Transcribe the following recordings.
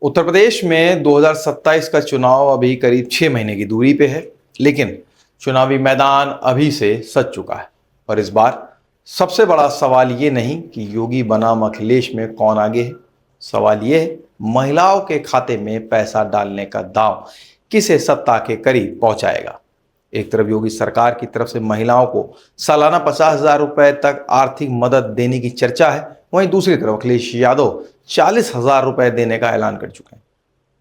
उत्तर प्रदेश में 2027 का चुनाव अभी करीब 6 महीने की दूरी पे है, लेकिन चुनावी मैदान अभी से सज चुका है। और इस बार सबसे बड़ा सवाल ये नहीं कि योगी बनाम अखिलेश में कौन आगे है। सवाल ये है, महिलाओं के खाते में पैसा डालने का दांव किसे सत्ता के करीब पहुंचाएगा। एक तरफ योगी सरकार की तरफ से महिलाओं को सालाना 50,000 रुपए तक आर्थिक मदद देने की चर्चा है, वहीं दूसरी तरफ अखिलेश यादव 40,000 रुपए देने का ऐलान कर चुके हैं।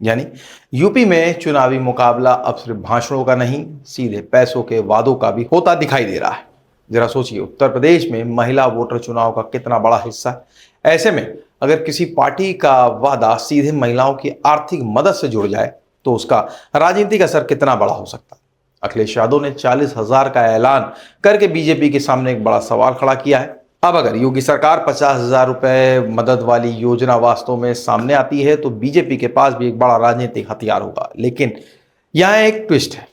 यानी यूपी में चुनावी मुकाबला अब सिर्फ भाषणों का नहीं, सीधे पैसों के वादों का भी होता दिखाई दे रहा है। जरा सोचिए, उत्तर प्रदेश में महिला वोटर चुनाव का कितना बड़ा हिस्सा है। ऐसे में अगर किसी पार्टी का वादा सीधे महिलाओं की आर्थिक मदद से जुड़ जाए तो उसका राजनीतिक असर कितना बड़ा हो सकता है। अखिलेश यादव ने 40,000 का ऐलान करके बीजेपी के सामने एक बड़ा सवाल खड़ा किया है। अब अगर योगी सरकार 50,000 रुपए मदद वाली योजना वास्तव में सामने आती है तो बीजेपी के पास भी एक बड़ा राजनीतिक हथियार होगा। लेकिन यहां एक ट्विस्ट है,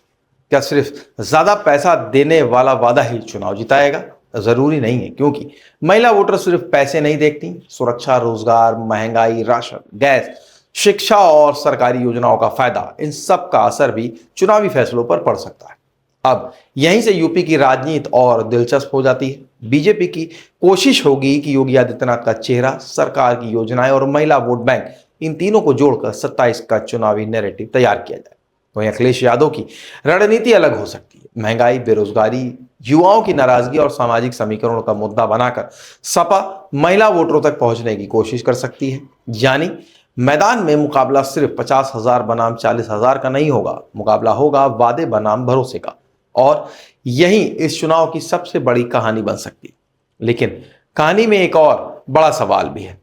क्या सिर्फ ज्यादा पैसा देने वाला वादा ही चुनाव जिताएगा? जरूरी नहीं है, क्योंकि महिला वोटर सिर्फ पैसे नहीं देखती। सुरक्षा, रोजगार, महंगाई, राशन, गैस, शिक्षा और सरकारी योजनाओं का फायदा, इन सब का असर भी चुनावी फैसलों पर पड़ सकता है। अब यहीं से यूपी की राजनीति और दिलचस्प हो जाती है। बीजेपी की कोशिश होगी कि योगी आदित्यनाथ का चेहरा, सरकार की योजनाएं और महिला वोट बैंक, इन तीनों को जोड़कर 27 का चुनावी नैरेटिव तैयार किया जाए। वहीं अखिलेश यादव की रणनीति अलग हो सकती है। महंगाई, बेरोजगारी, युवाओं की नाराजगी और सामाजिक समीकरणों का मुद्दा बनाकर सपा महिला वोटरों तक पहुंचने की कोशिश कर सकती है। यानी मैदान में मुकाबला सिर्फ 50,000 बनाम 40,000 का नहीं होगा, मुकाबला होगा वादे बनाम भरोसे का। और यही इस चुनाव की सबसे बड़ी कहानी बन सकती है। लेकिन कहानी में एक और बड़ा सवाल भी है।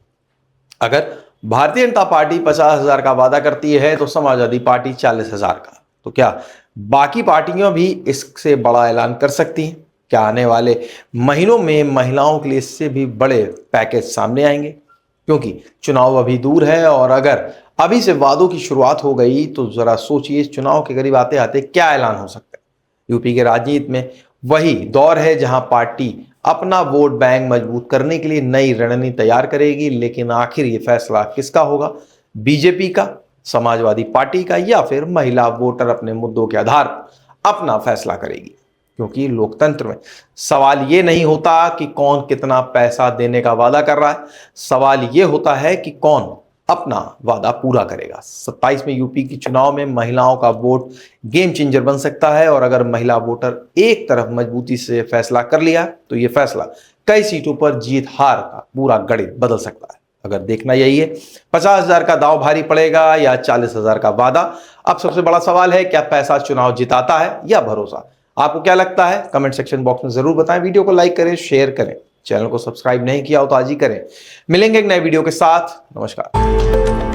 अगर भारतीय जनता पार्टी 50,000 का वादा करती है तो समाजवादी पार्टी 40,000 का, तो क्या बाकी पार्टियां भी इससे बड़ा ऐलान कर सकती हैं? क्या आने वाले महीनों में महिलाओं के लिए इससे भी बड़े पैकेज सामने आएंगे? क्योंकि चुनाव अभी दूर है और अगर अभी से वादों की शुरुआत हो गई तो जरा सोचिए, चुनाव के करीब आते आते क्या ऐलान हो सकता है। यूपी के राजनीति में वही दौर है जहां पार्टी अपना वोट बैंक मजबूत करने के लिए नई रणनीति तैयार करेगी। लेकिन आखिर ये फैसला किसका होगा? बीजेपी का, समाजवादी पार्टी का, या फिर महिला वोटर अपने मुद्दों के आधार पर अपना फैसला करेगी? क्योंकि लोकतंत्र में सवाल ये नहीं होता कि कौन कितना पैसा देने का वादा कर रहा है, सवाल ये होता है कि कौन अपना वादा पूरा करेगा। 27 में यूपी की चुनाव में महिलाओं का वोट गेम चेंजर बन सकता है। और अगर महिला वोटर एक तरफ मजबूती से फैसला कर लिया तो यह फैसला कई सीटों पर जीत हार का पूरा गणित बदल सकता है। अगर देखना यही है, 50,000 का दांव भारी पड़ेगा या 40,000 का वादा। अब सबसे बड़ा सवाल है, क्या पैसा चुनाव जिताता है या भरोसा? आपको क्या लगता है? कमेंट सेक्शन बॉक्स में जरूर बताएं। वीडियो को लाइक करें, शेयर करें। चैनल को सब्सक्राइब नहीं किया हो तो आज ही करें। मिलेंगे एक नए वीडियो के साथ। नमस्कार।